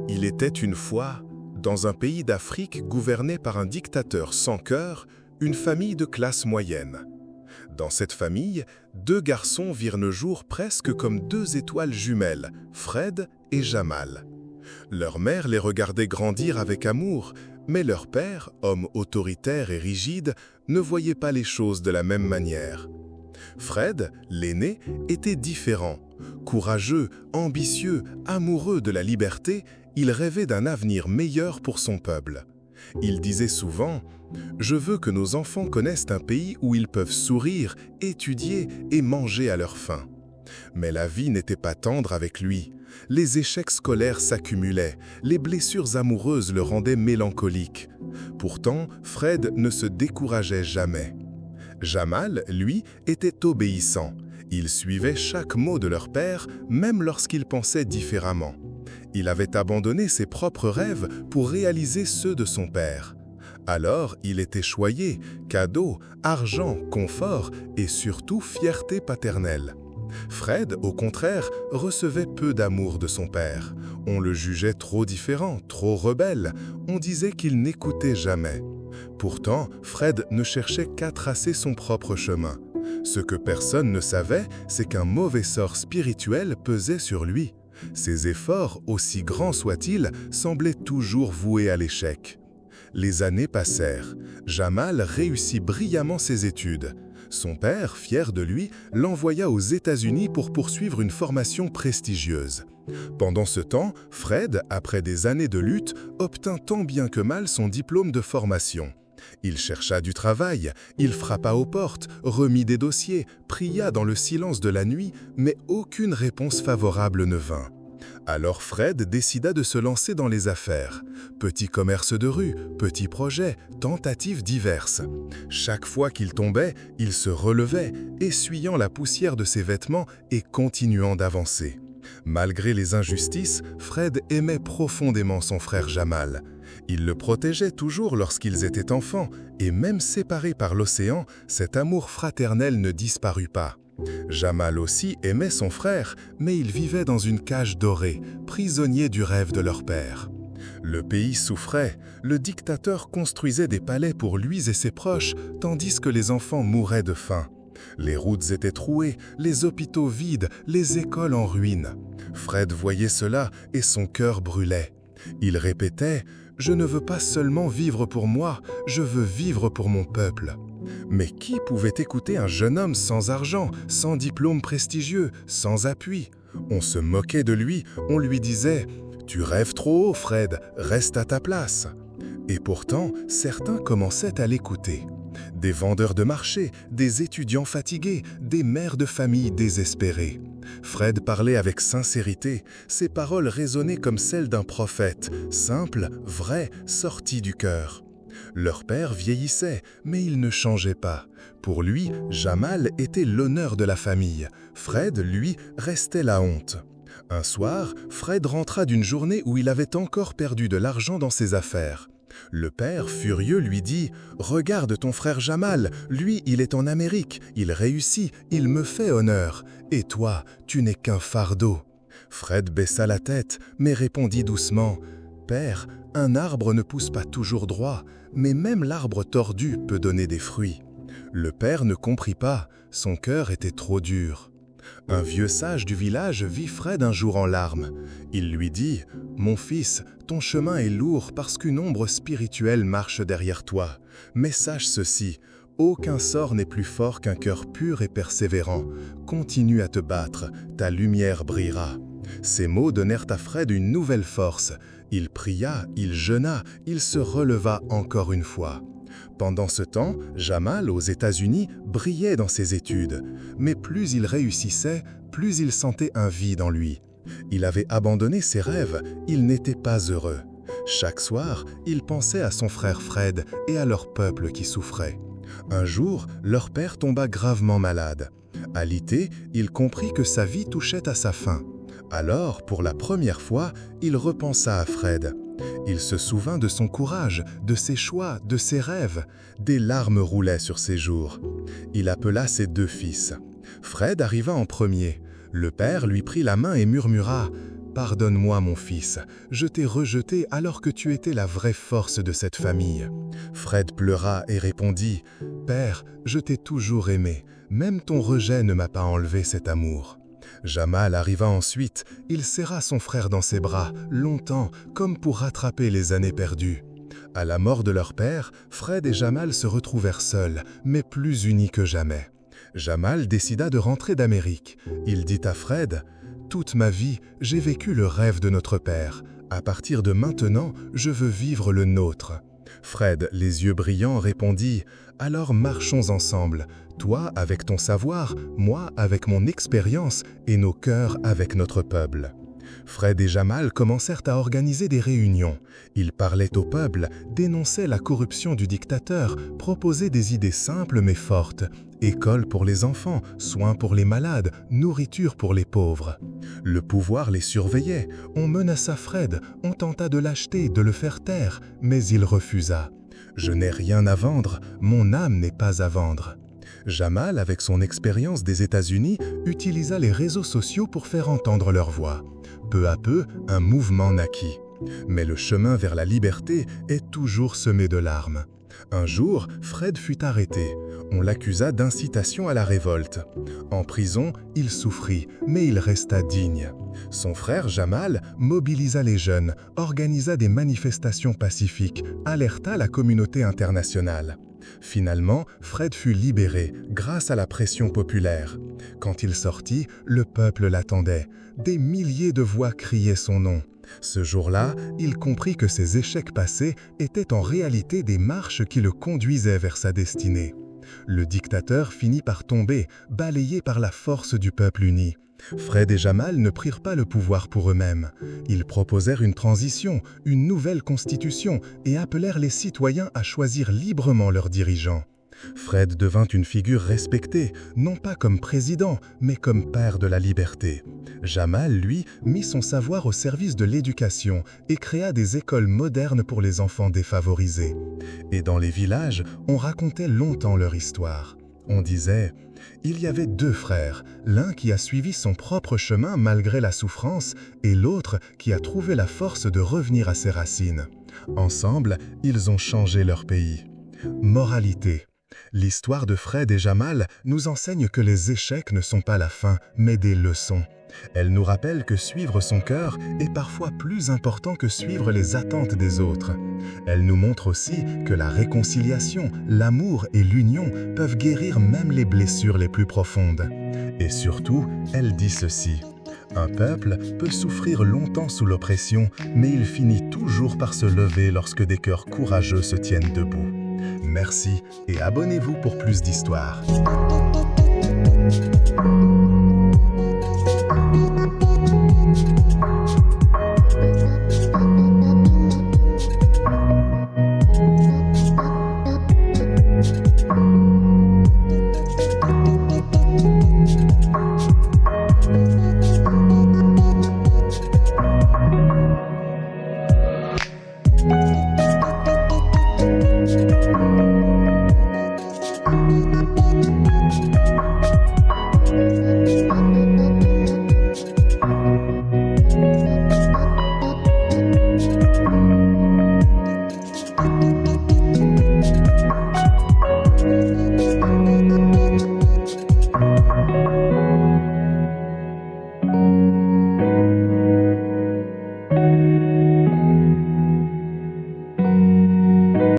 Il était une fois, dans un pays d'Afrique gouverné par un dictateur sans cœur, une famille de classe moyenne. Dans cette famille, deux garçons virent le jour presque comme deux étoiles jumelles, Fred et Jamal. Leur mère les regardait grandir avec amour, mais leur père, homme autoritaire et rigide, ne voyait pas les choses de la même manière. Fred, l'aîné, était différent. Courageux, ambitieux, amoureux de la liberté, il rêvait d'un avenir meilleur pour son peuple. Il disait souvent « Je veux que nos enfants connaissent un pays où ils peuvent sourire, étudier et manger à leur faim. » Mais la vie n'était pas tendre avec lui. Les échecs scolaires s'accumulaient, les blessures amoureuses le rendaient mélancolique. Pourtant, Fred ne se décourageait jamais. Jamal, lui, était obéissant. Il suivait chaque mot de leur père, même lorsqu'il pensait différemment. Il avait abandonné ses propres rêves pour réaliser ceux de son père. Alors, il était choyé, cadeaux, argent, confort et surtout fierté paternelle. Fred, au contraire, recevait peu d'amour de son père. On le jugeait trop différent, trop rebelle. On disait qu'il n'écoutait jamais. Pourtant, Fred ne cherchait qu'à tracer son propre chemin. Ce que personne ne savait, c'est qu'un mauvais sort spirituel pesait sur lui. Ses efforts, aussi grands soient-ils, semblaient toujours voués à l'échec. Les années passèrent. Jamal réussit brillamment ses études. Son père, fier de lui, l'envoya aux États-Unis pour poursuivre une formation prestigieuse. Pendant ce temps, Fred, après des années de lutte, obtint tant bien que mal son diplôme de formation. Il chercha du travail, il frappa aux portes, remit des dossiers, pria dans le silence de la nuit, mais aucune réponse favorable ne vint. Alors Fred décida de se lancer dans les affaires. Petit commerce de rue, petits projets, tentatives diverses. Chaque fois qu'il tombait, il se relevait, essuyant la poussière de ses vêtements et continuant d'avancer. Malgré les injustices, Fred aimait profondément son frère Jamal. Il le protégeait toujours lorsqu'ils étaient enfants, et même séparés par l'océan, cet amour fraternel ne disparut pas. Jamal aussi aimait son frère, mais il vivait dans une cage dorée, prisonnier du rêve de leur père. Le pays souffrait, le dictateur construisait des palais pour lui et ses proches, tandis que les enfants mouraient de faim. Les routes étaient trouées, les hôpitaux vides, les écoles en ruine. Fred voyait cela et son cœur brûlait. Il répétait « Je ne veux pas seulement vivre pour moi, je veux vivre pour mon peuple ». Mais qui pouvait écouter un jeune homme sans argent, sans diplôme prestigieux, sans appui? On se moquait de lui, on lui disait « Tu rêves trop haut, Fred, reste à ta place ». Et pourtant, certains commençaient à l'écouter. Des vendeurs de marché, des étudiants fatigués, des mères de famille désespérées. Fred parlait avec sincérité, ses paroles résonnaient comme celles d'un prophète, simples, vraies, sorties du cœur. Leur père vieillissait, mais il ne changeait pas. Pour lui, Jamal était l'honneur de la famille. Fred, lui, restait la honte. Un soir, Fred rentra d'une journée où il avait encore perdu de l'argent dans ses affaires. Le père, furieux, lui dit « Regarde ton frère Jamal, lui, il est en Amérique, il réussit, il me fait honneur. Et toi, tu n'es qu'un fardeau. » Fred baissa la tête, mais répondit doucement « Père, un arbre ne pousse pas toujours droit, mais même l'arbre tordu peut donner des fruits. » Le père ne comprit pas, son cœur était trop dur. Un vieux sage du village vit Fred un jour en larmes. Il lui dit « Mon fils, ton chemin est lourd parce qu'une ombre spirituelle marche derrière toi. Mais sache ceci, aucun sort n'est plus fort qu'un cœur pur et persévérant. Continue à te battre, ta lumière brillera. » Ces mots donnèrent à Fred une nouvelle force. Il pria, il jeûna, il se releva encore une fois. Pendant ce temps, Jamal, aux États-Unis, brillait dans ses études. Mais plus il réussissait, plus il sentait un vide en lui. Il avait abandonné ses rêves, il n'était pas heureux. Chaque soir, il pensait à son frère Fred et à leur peuple qui souffrait. Un jour, leur père tomba gravement malade. Alité, il comprit que sa vie touchait à sa fin. Alors, pour la première fois, il repensa à Fred. Il se souvint de son courage, de ses choix, de ses rêves. Des larmes roulaient sur ses jours. Il appela ses deux fils. Fred arriva en premier. Le père lui prit la main et murmura « Pardonne-moi, mon fils, je t'ai rejeté alors que tu étais la vraie force de cette famille. » Fred pleura et répondit, « Père, je t'ai toujours aimé, même ton rejet ne m'a pas enlevé cet amour. » Jamal arriva ensuite, il serra son frère dans ses bras, longtemps, comme pour rattraper les années perdues. À la mort de leur père, Fred et Jamal se retrouvèrent seuls, mais plus unis que jamais. Jamal décida de rentrer d'Amérique. Il dit à Fred, « Toute ma vie, j'ai vécu le rêve de notre père. À partir de maintenant, je veux vivre le nôtre. » Fred, les yeux brillants, répondit, « Alors marchons ensemble, toi avec ton savoir, moi avec mon expérience et nos cœurs avec notre peuple. » Fred et Jamal commencèrent à organiser des réunions. Ils parlaient au peuple, dénonçaient la corruption du dictateur, proposaient des idées simples mais fortes. École pour les enfants, soins pour les malades, nourriture pour les pauvres. Le pouvoir les surveillait. On menaça Fred, on tenta de l'acheter, de le faire taire, mais il refusa. « Je n'ai rien à vendre, mon âme n'est pas à vendre. » Jamal, avec son expérience des États-Unis, utilisa les réseaux sociaux pour faire entendre leur voix. Peu à peu, un mouvement naquit. Mais le chemin vers la liberté est toujours semé de larmes. Un jour, Fred fut arrêté. On l'accusa d'incitation à la révolte. En prison, il souffrit, mais il resta digne. Son frère Jamal mobilisa les jeunes, organisa des manifestations pacifiques, alerta la communauté internationale. Finalement, Fred fut libéré grâce à la pression populaire. Quand il sortit, le peuple l'attendait. Des milliers de voix criaient son nom. Ce jour-là, il comprit que ses échecs passés étaient en réalité des marches qui le conduisaient vers sa destinée. Le dictateur finit par tomber, balayé par la force du peuple uni. Fred et Jamal ne prirent pas le pouvoir pour eux-mêmes. Ils proposèrent une transition, une nouvelle constitution et appelèrent les citoyens à choisir librement leurs dirigeants. Fred devint une figure respectée, non pas comme président, mais comme père de la liberté. Jamal, lui, mit son savoir au service de l'éducation et créa des écoles modernes pour les enfants défavorisés. Et dans les villages, on racontait longtemps leur histoire. On disait « Il y avait deux frères, l'un qui a suivi son propre chemin malgré la souffrance et l'autre qui a trouvé la force de revenir à ses racines. Ensemble, ils ont changé leur pays. » Moralité. L'histoire de Fred et Jamal nous enseigne que les échecs ne sont pas la fin, mais des leçons. Elle nous rappelle que suivre son cœur est parfois plus important que suivre les attentes des autres. Elle nous montre aussi que la réconciliation, l'amour et l'union peuvent guérir même les blessures les plus profondes. Et surtout, elle dit ceci. Un peuple peut souffrir longtemps sous l'oppression, mais il finit toujours par se lever lorsque des cœurs courageux se tiennent debout. Merci et abonnez-vous pour plus d'histoires.